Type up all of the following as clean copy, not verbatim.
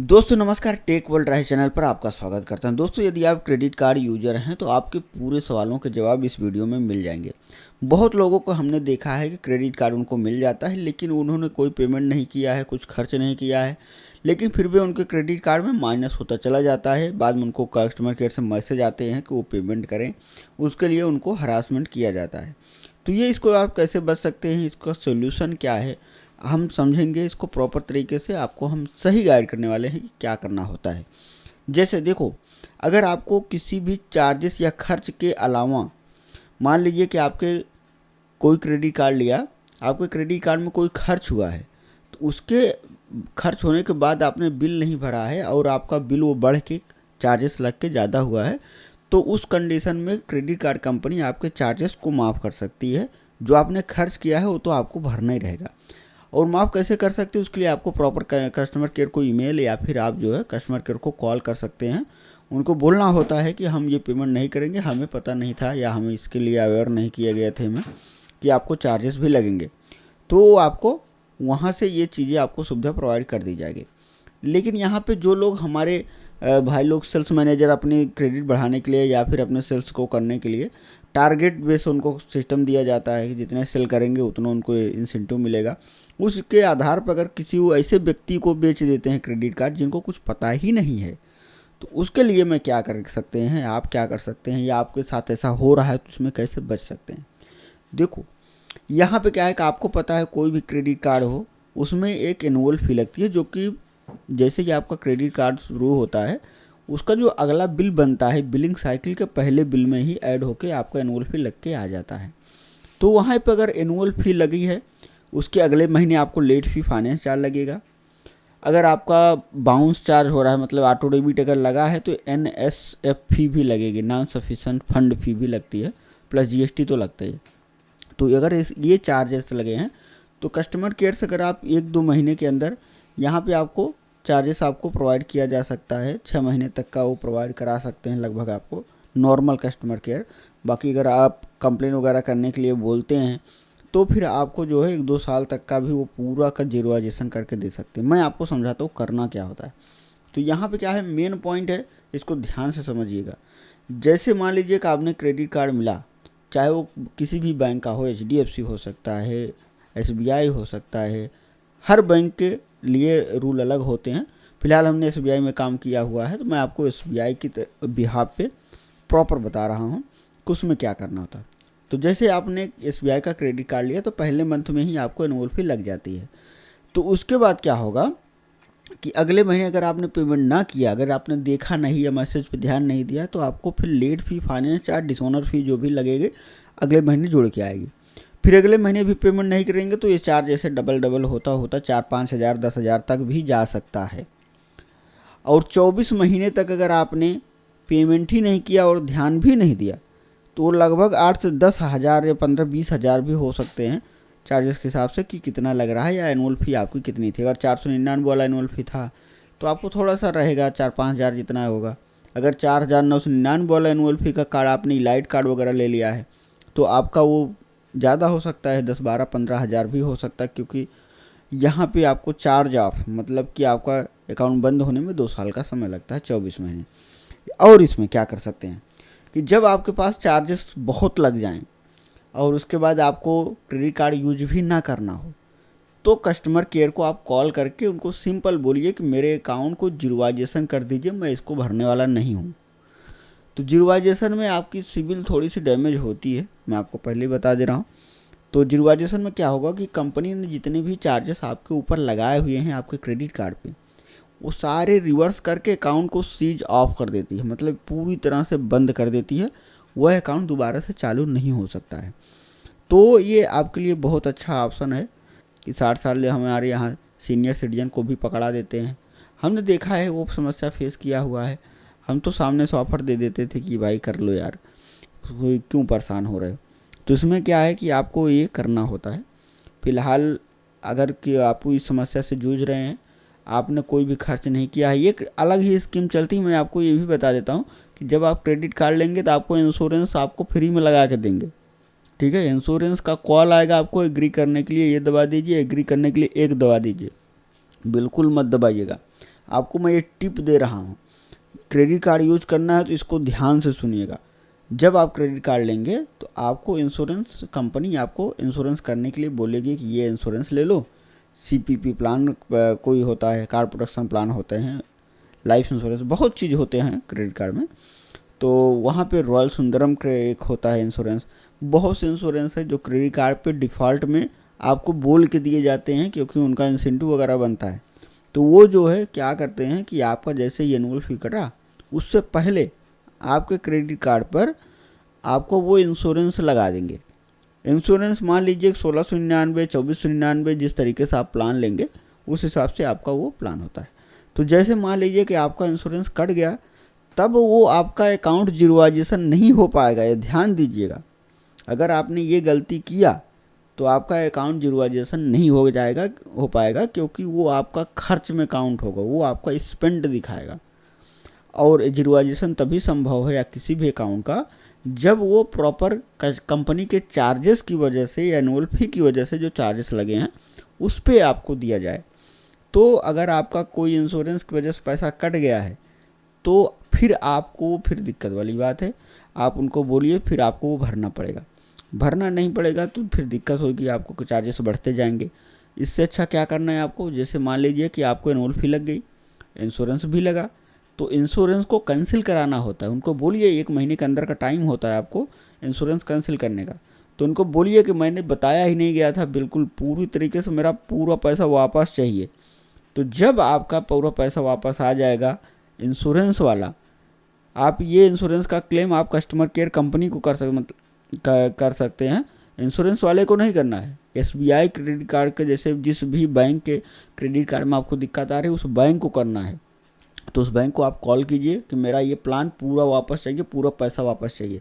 दोस्तों नमस्कार, tech world rice channel पर आपका स्वागत करता हूं। दोस्तों यदि आप क्रेडिट कार्ड यूजर हैं तो आपके पूरे सवालों के जवाब इस वीडियो में मिल जाएंगे। बहुत लोगों को हमने देखा है कि क्रेडिट कार्ड उनको मिल जाता है लेकिन उन्होंने कोई पेमेंट नहीं किया है, कुछ खर्च नहीं किया है, लेकिन फिर भी उनके क्रेडिट कार्ड में माइनस होता चला जाता है। बाद में उनको कस्टमर केयर से मैसेज आते हैं कि वो पेमेंट करें, उसके लिए उनको हरासमेंट किया जाता है। तो ये इसको आप कैसे बच सकते हैं, इसका सोल्यूशन क्या है, हम समझेंगे। इसको प्रॉपर तरीके से आपको हम सही गाइड करने वाले हैं कि क्या करना होता है। जैसे देखो, अगर आपको किसी भी चार्जेस या खर्च के अलावा, मान लीजिए कि आपके कोई क्रेडिट कार्ड लिया, आपके क्रेडिट कार्ड में कोई खर्च हुआ है, तो उसके खर्च होने के बाद आपने बिल नहीं भरा है और आपका बिल वो बढ़ के चार्जेस लग के ज़्यादा हुआ है, तो उस कंडीशन में क्रेडिट कार्ड कंपनी आपके चार्जेस को माफ़ कर सकती है। जो आपने खर्च किया है वो तो आपको भरना ही रहेगा। और माफ़ कैसे कर सकते हैं, उसके लिए आपको प्रॉपर कस्टमर केयर को ईमेल या फिर आप जो है कस्टमर केयर को कॉल कर सकते हैं। उनको बोलना होता है कि हम ये पेमेंट नहीं करेंगे, हमें पता नहीं था या हमें इसके लिए अवेयर नहीं किया गया थे हमें कि आपको चार्जेस भी लगेंगे। तो आपको वहाँ से ये चीज़ें आपको सुविधा प्रोवाइड कर दी जाएगी। लेकिन यहाँ पे जो लोग हमारे भाई लोग सेल्स मैनेजर अपनी क्रेडिट बढ़ाने के लिए या फिर अपने सेल्स को करने के लिए टारगेट बेस उनको सिस्टम दिया जाता है कि जितने सेल करेंगे उतना उनको इंसेंटिव मिलेगा। उसके आधार पर अगर किसी ऐसे व्यक्ति को बेच देते हैं क्रेडिट कार्ड जिनको कुछ पता ही नहीं है, तो उसके लिए मैं क्या कर सकते हैं, आप क्या कर सकते हैं, या आपके साथ ऐसा हो रहा है तो उसमें कैसे बच सकते हैं। देखो, यहाँ पे क्या है कि आपको पता है कोई भी क्रेडिट कार्ड हो उसमें एक एनुअल फी लगती है, जो कि जैसे कि आपका क्रेडिट कार्ड शुरू होता है उसका जो अगला बिल बनता है बिलिंग साइकिल के पहले बिल में ही ऐड होके आपका एनुअल फी लग के आ जाता है। तो वहाँ पर अगर एनुअल फी लगी है, उसके अगले महीने आपको लेट फी फाइनेंस चार्ज लगेगा। अगर आपका बाउंस चार्ज हो रहा है, मतलब ऑटो डेबिट अगर लगा है, तो NSF फी भी लगेगी, नॉन सफिशेंट फंड फी भी लगती है, प्लस GST तो लगता है। तो अगर ये चार्जेस लगे हैं तो कस्टमर केयर से अगर आप 1-2 महीने के अंदर यहाँ पे आपको चार्जेस आपको प्रोवाइड किया जा सकता है। 6 महीने तक का वो प्रोवाइड करा सकते हैं लगभग आपको नॉर्मल कस्टमर केयर। बाकी अगर आप कंप्लेन वगैरह करने के लिए बोलते हैं तो फिर आपको जो है 1-2 साल तक का भी वो पूरा का जीरोइजेशन करके दे सकते हैं। मैं आपको समझाता हूँ करना क्या होता है। तो यहाँ पे क्या है, मेन पॉइंट है, इसको ध्यान से समझिएगा। जैसे मान लीजिए कि आपने क्रेडिट कार्ड मिला, चाहे वो किसी भी बैंक का हो, HDFC हो सकता है, SBI हो सकता है, हर बैंक के लिए रूल अलग होते हैं। फिलहाल हमने SBI में काम किया हुआ है तो मैं आपको SBI की बिहाफ पे प्रॉपर बता रहा हूँ कि उसमें क्या करना होता है। तो जैसे आपने SBI का क्रेडिट कार्ड लिया तो पहले मंथ में ही आपको एनुअल फी लग जाती है। तो उसके बाद क्या होगा कि अगले महीने अगर आपने पेमेंट ना किया, अगर आपने देखा नहीं या मैसेज पे ध्यान नहीं दिया, तो आपको फिर late fee, finance charge, dishonour fee जो भी लगेगी अगले महीने जुड़ के आएगी। फिर अगले महीने भी पेमेंट नहीं करेंगे तो ये चार्ज ऐसे डबल डबल होता होता 4-5 हज़ार 10 हज़ार तक भी जा सकता है। और 24 महीने तक अगर आपने पेमेंट ही नहीं किया और ध्यान भी नहीं दिया तो लगभग 8 से 10 हज़ार या 15-20 हज़ार भी हो सकते हैं चार्जेस के हिसाब से कि कितना लग रहा है या एनुअल फ़ी आपकी कितनी थी। अगर 499 वाला एनुअल फ़ी था तो आपको थोड़ा सा रहेगा, 4-5 हज़ार जितना होगा। अगर 4,999 वाला एनुअल फ़ी का कार्ड आपने लाइट कार्ड वगैरह ले लिया है तो आपका वो ज़्यादा हो सकता है, 10-12-15 हज़ार भी हो सकता है, क्योंकि यहाँ पे आपको चार्ज ऑफ, मतलब कि आपका अकाउंट बंद होने में 2 साल का समय लगता है, 24 महीने। और इसमें क्या कर सकते हैं कि जब आपके पास चार्जेस बहुत लग जाएं और उसके बाद आपको क्रेडिट कार्ड यूज भी ना करना हो, तो कस्टमर केयर को आप कॉल करके उनको सिंपल बोलिए कि मेरे अकाउंट को जीरोइजेशन कर दीजिए, मैं इसको भरने वाला नहीं हूँ। तो जीरोइजेशन में आपकी सिविल थोड़ी सी डैमेज होती है, मैं आपको पहले ही बता दे रहा हूँ। तो जीरोइजेशन में क्या होगा कि कंपनी ने जितने भी चार्जेस आपके ऊपर लगाए हुए हैं आपके क्रेडिट कार्ड पे, वो सारे रिवर्स करके अकाउंट को सीज ऑफ कर देती है, मतलब पूरी तरह से बंद कर देती है। वह अकाउंट दोबारा से चालू नहीं हो सकता है। तो ये आपके लिए बहुत अच्छा ऑप्शन है कि 60 साल हमारे यहाँ सीनियर सिटीजन को भी पकड़ा देते हैं। हमने देखा है, वो समस्या फेस किया हुआ है। हम तो सामने से ऑफ़र दे देते थे कि भाई कर लो यार, क्यों परेशान हो रहे हो। तो इसमें क्या है कि आपको ये करना होता है। फ़िलहाल अगर कि आप इस समस्या से जूझ रहे हैं, आपने कोई भी खर्च नहीं किया है, एक अलग ही स्कीम चलती है। मैं आपको ये भी बता देता हूँ कि जब आप क्रेडिट कार्ड लेंगे तो आपको इंश्योरेंस आपको फ्री में लगा के देंगे। ठीक है, इंश्योरेंस का कॉल आएगा आपको, एग्री करने के लिए ये दबा दीजिए, एग्री करने के लिए एक दबा दीजिए, बिल्कुल मत दबाइएगा। आपको मैं ये टिप दे रहा हूँ। क्रेडिट कार्ड यूज करना है तो इसको ध्यान से सुनिएगा। जब आप क्रेडिट कार्ड लेंगे तो आपको इंश्योरेंस कंपनी आपको इंश्योरेंस करने के लिए बोलेगी कि ये इंश्योरेंस ले लो। सीपीपी प्लान कोई होता है, कार प्रोटेक्शन प्लान होते हैं, लाइफ इंश्योरेंस, बहुत चीज़ होते हैं क्रेडिट कार्ड में। तो वहाँ पे रॉयल सुंदरम एक होता है इंश्योरेंस, बहुत से इंश्योरेंस है जो क्रेडिट कार्ड पे डिफ़ॉल्ट में आपको बोल के दिए जाते हैं, क्योंकि उनका इंसेंटिव वगैरह बनता है। तो वो जो है क्या करते हैं कि आपका जैसे ही एनुअल फी कटा, उससे पहले आपके क्रेडिट कार्ड पर आपको वो इंश्योरेंस लगा देंगे। इंश्योरेंस मान लीजिए 1699, 2499, जिस तरीके से आप प्लान लेंगे उस हिसाब से आपका वो प्लान होता है। तो जैसे मान लीजिए कि आपका इंश्योरेंस कट गया, तब वो आपका अकाउंट जीरोइजेशन नहीं हो पाएगा। ये ध्यान दीजिएगा, अगर आपने ये गलती किया तो आपका अकाउंट जीरोइजेशन नहीं हो पाएगा, क्योंकि वो आपका खर्च में काउंट होगा, वो आपका स्पेंड दिखाएगा। और जीरोइजेशन तभी संभव है या किसी भी अकाउंट का, जब वो प्रॉपर कंपनी के चार्जेस की वजह से या एनुअल फी की वजह से जो चार्जेस लगे हैं उस पर आपको दिया जाए। तो अगर आपका कोई इंश्योरेंस की वजह से पैसा कट गया है तो फिर दिक्कत वाली बात है, आप उनको बोलिए, फिर आपको वो भरना पड़ेगा। भरना नहीं पड़ेगा तो फिर दिक्कत होगी, आपको चार्जेस बढ़ते जाएंगे। इससे अच्छा क्या करना है आपको, जैसे मान लीजिए कि आपको एनुअल फी लग गई, इंश्योरेंस भी लगा, तो इंश्योरेंस को कैंसिल कराना होता है। उनको बोलिए 1 महीने के अंदर का टाइम होता है आपको इंश्योरेंस कैंसिल करने का। तो उनको बोलिए कि मैंने बताया ही नहीं गया था, बिल्कुल पूरी तरीके से मेरा पूरा पैसा वापस चाहिए। तो जब आपका पूरा पैसा वापस आ जाएगा इंश्योरेंस वाला, आप ये इंश्योरेंस का क्लेम आप कस्टमर केयर कंपनी को कर सकते हैं, इंश्योरेंस वाले को नहीं करना है। एसबीआई क्रेडिट कार्ड के जैसे जिस भी बैंक के क्रेडिट कार्ड में आपको दिक्कत आ रही है उस बैंक को करना है। तो उस बैंक को आप कॉल कीजिए कि मेरा ये प्लान पूरा वापस चाहिए, पूरा पैसा वापस चाहिए।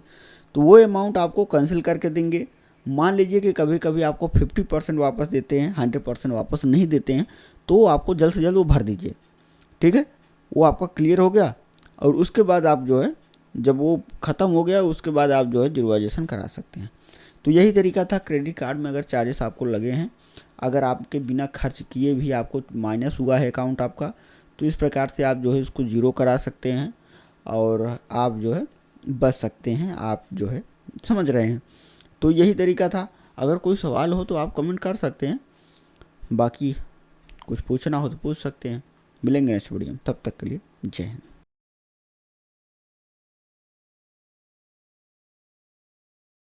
तो वो अमाउंट आपको कैंसिल करके देंगे। मान लीजिए कि कभी कभी आपको 50% वापस देते हैं, 100% वापस नहीं देते हैं, तो आपको जल्द से जल्द वो भर दीजिए। ठीक है, वो आपका क्लियर हो गया। और उसके बाद आप जो है, जब वो ख़त्म हो गया उसके बाद आप जो है जीरोइजेशन करा सकते हैं। तो यही तरीका था। क्रेडिट कार्ड में अगर चार्जेस आपको लगे हैं, अगर आपके बिना खर्च किए भी आपको माइनस हुआ है अकाउंट आपका, तो इस प्रकार से आप जो है उसको ज़ीरो करा सकते हैं और आप जो है बच सकते हैं। आप जो है समझ रहे हैं। तो यही तरीका था। अगर कोई सवाल हो तो आप कमेंट कर सकते हैं, बाकी कुछ पूछना हो तो पूछ सकते हैं। मिलेंगे नेक्स्ट वीडियो में, तब तक के लिए जय हिंद।